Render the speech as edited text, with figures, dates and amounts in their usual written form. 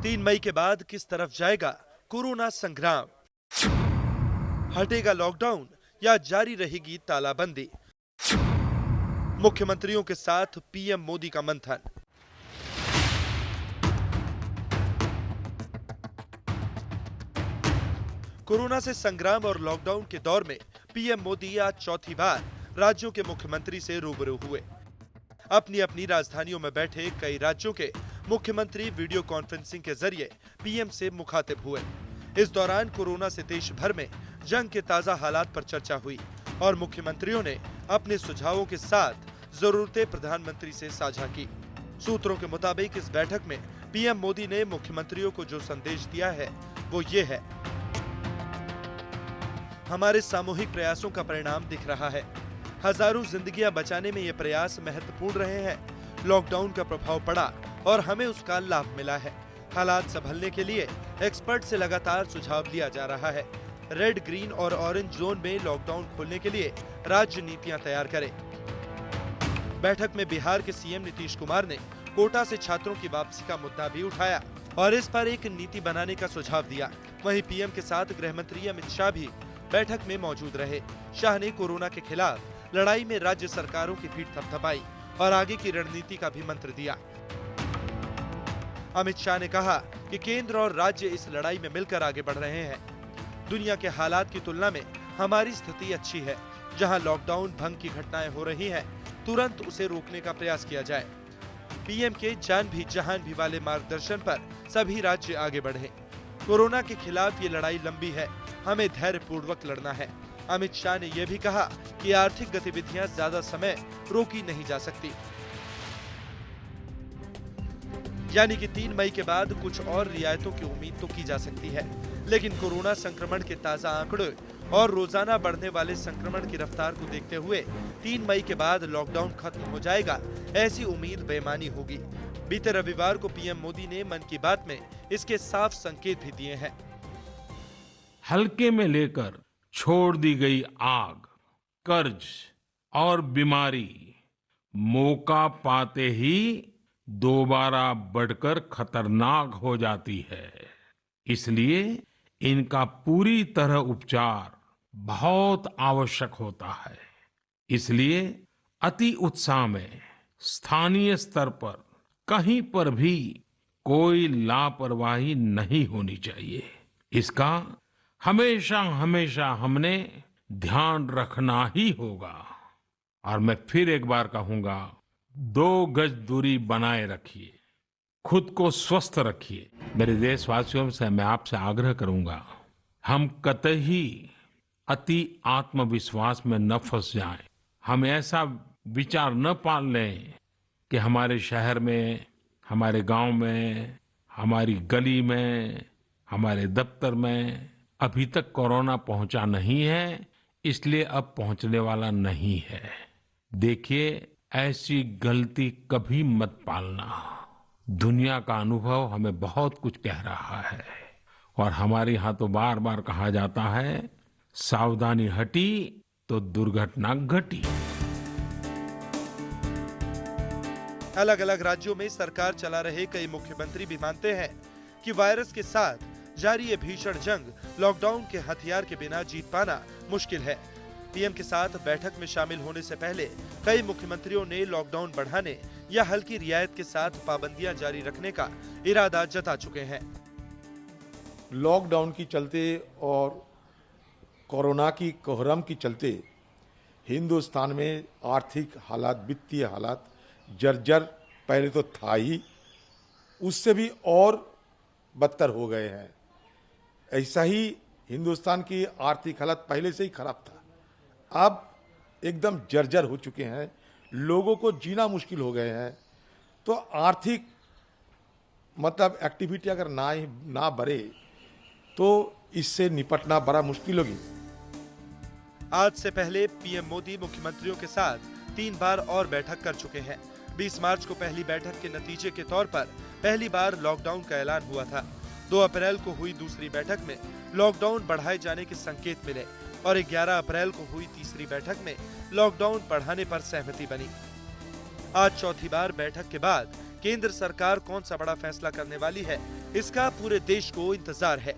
3 मई के बाद किस तरफ जाएगा कोरोना संग्राम? हटेगा लॉकडाउन या जारी रहेगी तालाबंदी? मुख्यमंत्रियों के साथ पीएम मोदी का मंथन। कोरोना से संग्राम और लॉकडाउन के दौर में पीएम मोदी आज चौथी बार राज्यों के मुख्यमंत्री से रूबरू हुए। अपनी अपनी राजधानियों में बैठे कई राज्यों के मुख्यमंत्री वीडियो कॉन्फ्रेंसिंग के जरिए पीएम से मुखातिब हुए। इस दौरान कोरोना से देश भर में जंग के ताजा हालात पर चर्चा हुई और मुख्यमंत्रियों ने अपने सुझावों के साथ जरूरतें प्रधानमंत्री से साझा की। सूत्रों के मुताबिक इस बैठक में पीएम मोदी ने मुख्यमंत्रियों को जो संदेश दिया है वो ये है: हमारे सामूहिक प्रयासों का परिणाम दिख रहा है। हजारों जिंदगियां बचाने में ये प्रयास महत्वपूर्ण रहे हैं। लॉकडाउन का प्रभाव पड़ा और हमें उसका लाभ मिला है। हालात संभलने के लिए एक्सपर्ट से लगातार सुझाव लिया जा रहा है। रेड, ग्रीन और ऑरेंज जोन में लॉकडाउन खोलने के लिए राज्य नीतियां तैयार करें। बैठक में बिहार के सीएम नीतीश कुमार ने कोटा से छात्रों की वापसी का मुद्दा भी उठाया और इस पर एक नीति बनाने का सुझाव दिया। वहीं पीएम के साथ गृह मंत्री अमित शाह भी बैठक में मौजूद रहे। शाह ने कोरोना के खिलाफ लड़ाई में राज्य सरकारों की पीठ थपथपाई और आगे की रणनीति का भी मंत्र दिया। अमित शाह ने कहा कि केंद्र और राज्य इस लड़ाई में मिलकर आगे बढ़ रहे हैं। दुनिया के हालात की तुलना में हमारी स्थिति अच्छी है। जहां लॉकडाउन भंग की घटनाएं हो रही हैं, तुरंत उसे रोकने का प्रयास किया जाए। पीएम के जान भी जहान भी वाले मार्गदर्शन पर सभी राज्य आगे बढ़े। कोरोना के खिलाफ ये लड़ाई लंबी है, हमें धैर्यपूर्वक लड़ना है। अमित शाह ने यह भी कहा कि आर्थिक गतिविधियां ज्यादा समय रोकी नहीं जा सकती। यानी कि 3 मई के बाद कुछ और रियायतों की उम्मीद तो की जा सकती है, लेकिन कोरोना संक्रमण के ताजा आंकड़े और रोजाना बढ़ने वाले संक्रमण की रफ्तार को देखते हुए 3 मई के बाद लॉकडाउन खत्म हो जाएगा, ऐसी उम्मीद बेमानी होगी। बीते रविवार को पीएम मोदी ने मन की बात में इसके साफ संकेत भी दिए हैं। हल्के में लेकर छोड़ दी गई आग, कर्ज और बीमारी मौका पाते ही दोबारा बढ़कर खतरनाक हो जाती है। इसलिए इनका पूरी तरह उपचार बहुत आवश्यक होता है। इसलिए अति उत्साह में स्थानीय स्तर पर कहीं पर भी कोई लापरवाही नहीं होनी चाहिए। इसका हमेशा हमेशा हमने ध्यान रखना ही होगा। और मैं फिर एक बार कहूंगा, 2 गज दूरी बनाए रखिए, खुद को स्वस्थ रखिए। मेरे देशवासियों से मैं आपसे आग्रह करूंगा, हम कतई अति आत्मविश्वास में न फंस जाएं। हम ऐसा विचार न पाल लें कि हमारे शहर में, हमारे गांव में, हमारी गली में, हमारे दफ्तर में अभी तक कोरोना पहुंचा नहीं है, इसलिए अब पहुंचने वाला नहीं है। देखिए, ऐसी गलती कभी मत पालना। दुनिया का अनुभव हमें बहुत कुछ कह रहा है और हमारे यहाँ तो बार बार कहा जाता है, सावधानी हटी तो दुर्घटना घटी। अलग अलग राज्यों में सरकार चला रहे कई मुख्यमंत्री भी मानते हैं कि वायरस के साथ जारी ये भीषण जंग लॉकडाउन के हथियार के बिना जीत पाना मुश्किल है। पीएम के साथ बैठक में शामिल होने से पहले कई मुख्यमंत्रियों ने लॉकडाउन बढ़ाने या हल्की रियायत के साथ पाबंदियां जारी रखने का इरादा जता चुके हैं। लॉकडाउन की चलते और कोरोना की कोहराम की चलते हिंदुस्तान में आर्थिक हालात, वित्तीय हालात जर्जर पहले तो था ही, उससे भी और बदतर हो गए हैं। ऐसा ही हिंदुस्तान की आर्थिक हालत पहले से ही खराब था, अब एकदम जर्जर हो चुके हैं। लोगों को जीना मुश्किल हो गए हैं। तो आर्थिक मतलब एक्टिविटी अगर ना बढ़े तो इससे निपटना बड़ा मुश्किल होगी। आज से पहले पीएम मोदी मुख्यमंत्रियों के साथ 3 बार और बैठक कर चुके हैं। 20 मार्च को पहली बैठक के नतीजे के तौर पर पहली बार लॉकडाउन का ऐलान हुआ था। 2 अप्रैल को हुई दूसरी बैठक में लॉकडाउन बढ़ाए जाने के संकेत मिले और 11 अप्रैल को हुई तीसरी बैठक में लॉकडाउन बढ़ाने पर सहमति बनी। आज चौथी बार बैठक के बाद केंद्र सरकार कौन सा बड़ा फैसला करने वाली है, इसका पूरे देश को इंतजार है।